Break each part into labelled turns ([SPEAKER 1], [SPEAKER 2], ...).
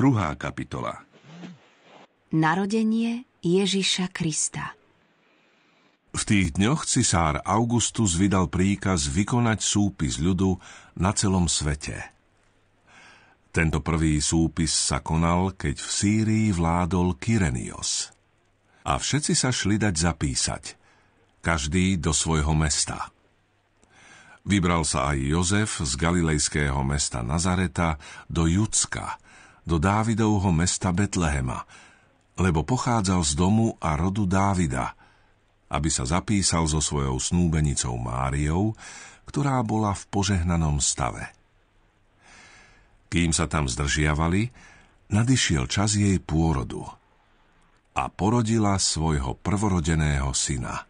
[SPEAKER 1] 2. kapitola.
[SPEAKER 2] Narodenie Ježiša Krista.
[SPEAKER 3] V tých dňoch cisár Augustus vydal príkaz vykonať súpis ľudu na celom svete. Tento prvý súpis sa konal, keď v Sýrii vládol Kyrenios. A všetci sa šli dať zapísať, každý do svojho mesta. Vybral sa aj Jozef z galilejského mesta Nazareta do Judska, do Dávidovho mesta Betlehema, lebo pochádzal z domu a rodu Dávida, aby sa zapísal so svojou snúbenicou Máriou, ktorá bola v požehnanom stave. Kým sa tam zdržiavali, nadišiel čas jej pôrodu a porodila svojho prvorodeného syna.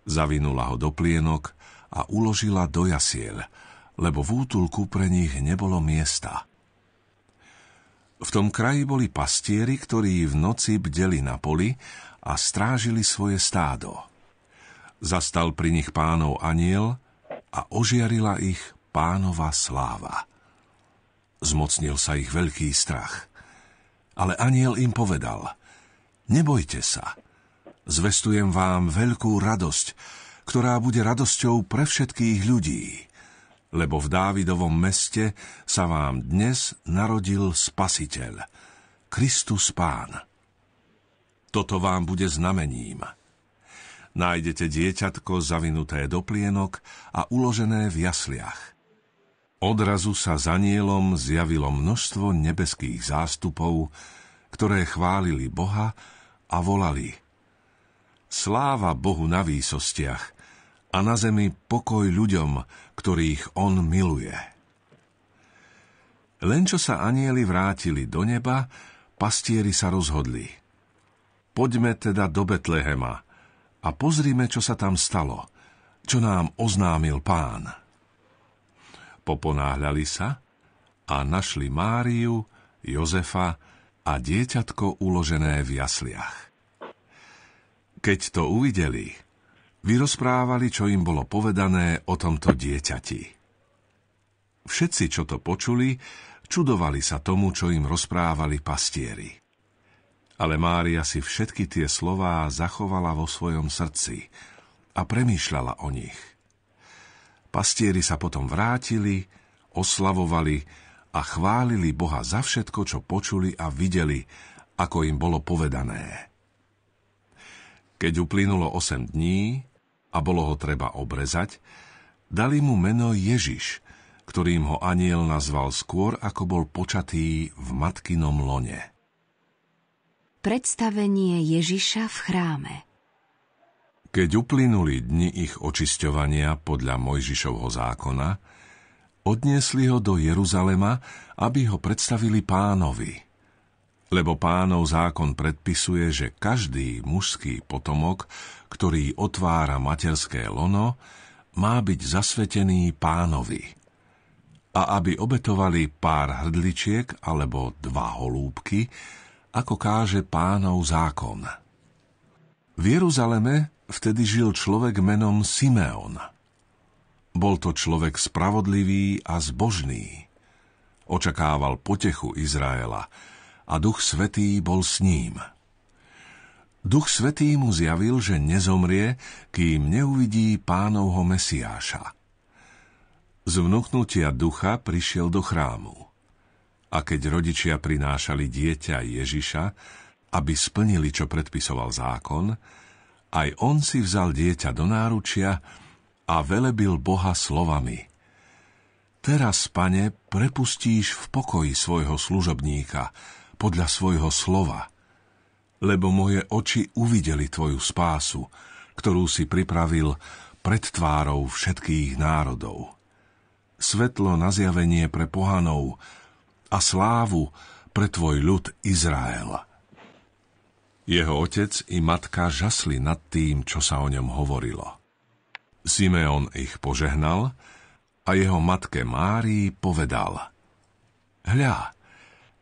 [SPEAKER 3] Zavinula ho do plienok a uložila do jasiel, lebo v útulku pre nich nebolo miesta. V tom kraji boli pastieri, ktorí v noci bdeli na poli a strážili svoje stádo. Zastal pri nich Pánov anjel a ožiarila ich Pánova sláva. Zmocnil sa ich veľký strach. Ale anjel im povedal: Nebojte sa, zvestujem vám veľkú radosť, ktorá bude radosťou pre všetkých ľudí. Lebo v Dávidovom meste sa vám dnes narodil Spasiteľ, Kristus Pán. Toto vám bude znamením. Nájdete dieťatko zavinuté do plienok a uložené v jasliach. Odrazu sa za anjelom zjavilo množstvo nebeských zástupov, ktoré chválili Boha a volali: Sláva Bohu na výsostiach a na zemi pokoj ľuďom, ktorých on miluje. Len čo sa anjeli vrátili do neba, pastieri sa rozhodli: Poďme teda do Betlehema a pozrime, čo sa tam stalo, čo nám oznámil Pán. Poponáhľali sa a našli Máriu, Jozefa a dieťatko uložené v jasliach. Keď to uvideli, vyrozprávali, čo im bolo povedané o tomto dieťati. Všetci, čo to počuli, čudovali sa tomu, čo im rozprávali pastieri. Ale Mária si všetky tie slová zachovala vo svojom srdci a premýšľala o nich. Pastieri sa potom vrátili, oslavovali a chválili Boha za všetko, čo počuli a videli, ako im bolo povedané. Keď uplynulo 8 dní a bolo ho treba obrezať, dali mu meno Ježiš, ktorým ho anjel nazval skôr, ako bol počatý v matkinom lone.
[SPEAKER 2] Predstavenie Ježiša v chráme.
[SPEAKER 3] Keď uplynuli dni ich očisťovania podľa Mojžišovho zákona, odniesli ho do Jeruzalema, aby ho predstavili Pánovi. Lebo Pánov zákon predpisuje, že každý mužský potomok, ktorý otvára materské lono, má byť zasvetený Pánovi. A aby obetovali pár hrdličiek alebo 2 holúbky, ako káže Pánov zákon. V Jeruzaleme vtedy žil človek menom Simeon. Bol to človek spravodlivý a zbožný. Očakával potechu Izraela a Duch Svätý bol s ním. Duch Svätý mu zjavil, že nezomrie, kým neuvidí Pánovho Mesiáša. Z vnuknutia ducha prišiel do chrámu. A keď rodičia prinášali dieťa Ježiša, aby splnili, čo predpisoval zákon, aj on si vzal dieťa do náručia a velebil Boha slovami: Teraz, Pane, prepustíš v pokoji svojho služobníka podľa svojho slova, lebo moje oči uvideli tvoju spásu, ktorú si pripravil pred tvárou všetkých národov. Svetlo na zjavenie pre pohanov a slávu pre tvoj ľud Izrael. Jeho otec i matka žasli nad tým, čo sa o ňom hovorilo. Simeon ich požehnal a jeho matke Márii povedal: Hľa,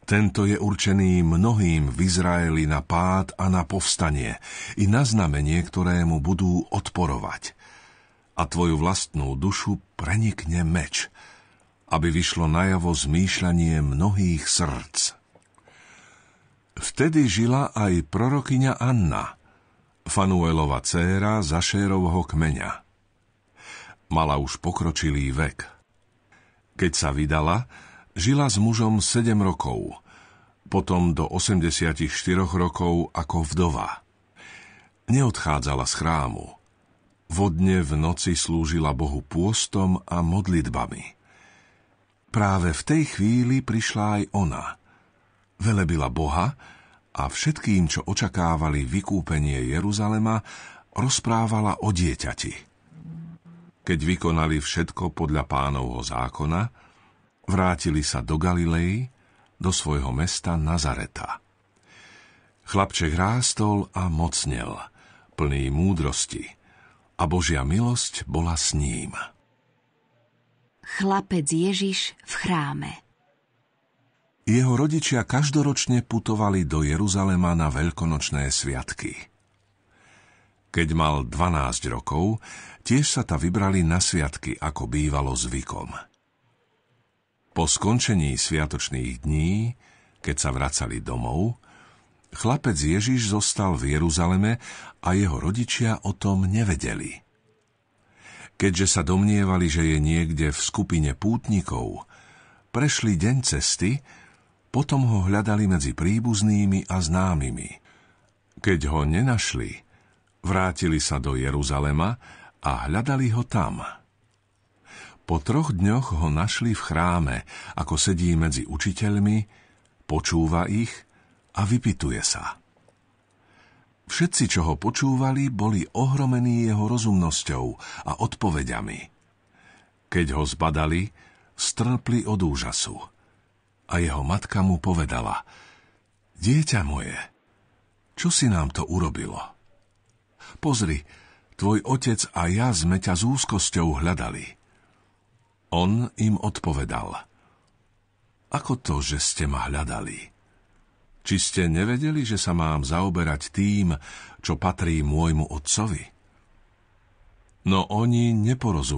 [SPEAKER 3] tento je určený mnohým v Izraeli na pád a na povstanie i na znamenie, ktorému budú odporovať. A tvoju vlastnú dušu prenikne meč, aby vyšlo najavo zmýšľanie mnohých srdc. Vtedy žila aj prorokyňa Anna, Fanuelova dcéra Zašérovho kmeňa. Mala už pokročilý vek. Keď sa vydala, žila s mužom 7 rokov, potom do 84 rokov ako vdova. Neodchádzala z chrámu. Vodne v noci slúžila Bohu pôstom a modlitbami. Práve v tej chvíli prišla aj ona. Velebila Boha a všetkým, čo očakávali vykúpenie Jeruzalema, rozprávala o dieťati. Keď vykonali všetko podľa Pánovho zákona, vrátili sa do Galilei, do svojho mesta Nazareta. Chlapček rástol a mocnel, plný múdrosti, a Božia milosť bola s ním.
[SPEAKER 2] Chlapec Ježiš v chráme.
[SPEAKER 3] Jeho rodičia každoročne putovali do Jeruzalema na veľkonočné sviatky. Keď mal 12 rokov, tiež sa ta vybrali na sviatky, ako bývalo zvykom. Po skončení sviatočných dní, keď sa vracali domov, chlapec Ježiš zostal v Jeruzaleme a jeho rodičia o tom nevedeli. Keďže sa domnievali, že je niekde v skupine pútnikov, prešli deň cesty, potom ho hľadali medzi príbuznými a známymi. Keď ho nenašli, vrátili sa do Jeruzalema a hľadali ho tam. Po 3 dňoch ho našli v chráme, ako sedí medzi učiteľmi, počúva ich a vypytuje sa. Všetci, čo ho počúvali, boli ohromení jeho rozumnosťou a odpoveďami. Keď ho zbadali, strpli od úžasu. A jeho matka mu povedala: Dieťa moje, čo si nám to urobilo? Pozri, tvoj otec a ja sme ťa s úzkosťou hľadali. On im odpovedal: Ako to, že ste ma hľadali? Či ste nevedeli, že sa mám zaoberať tým, čo patrí môjmu otcovi? No oni neporozumeli.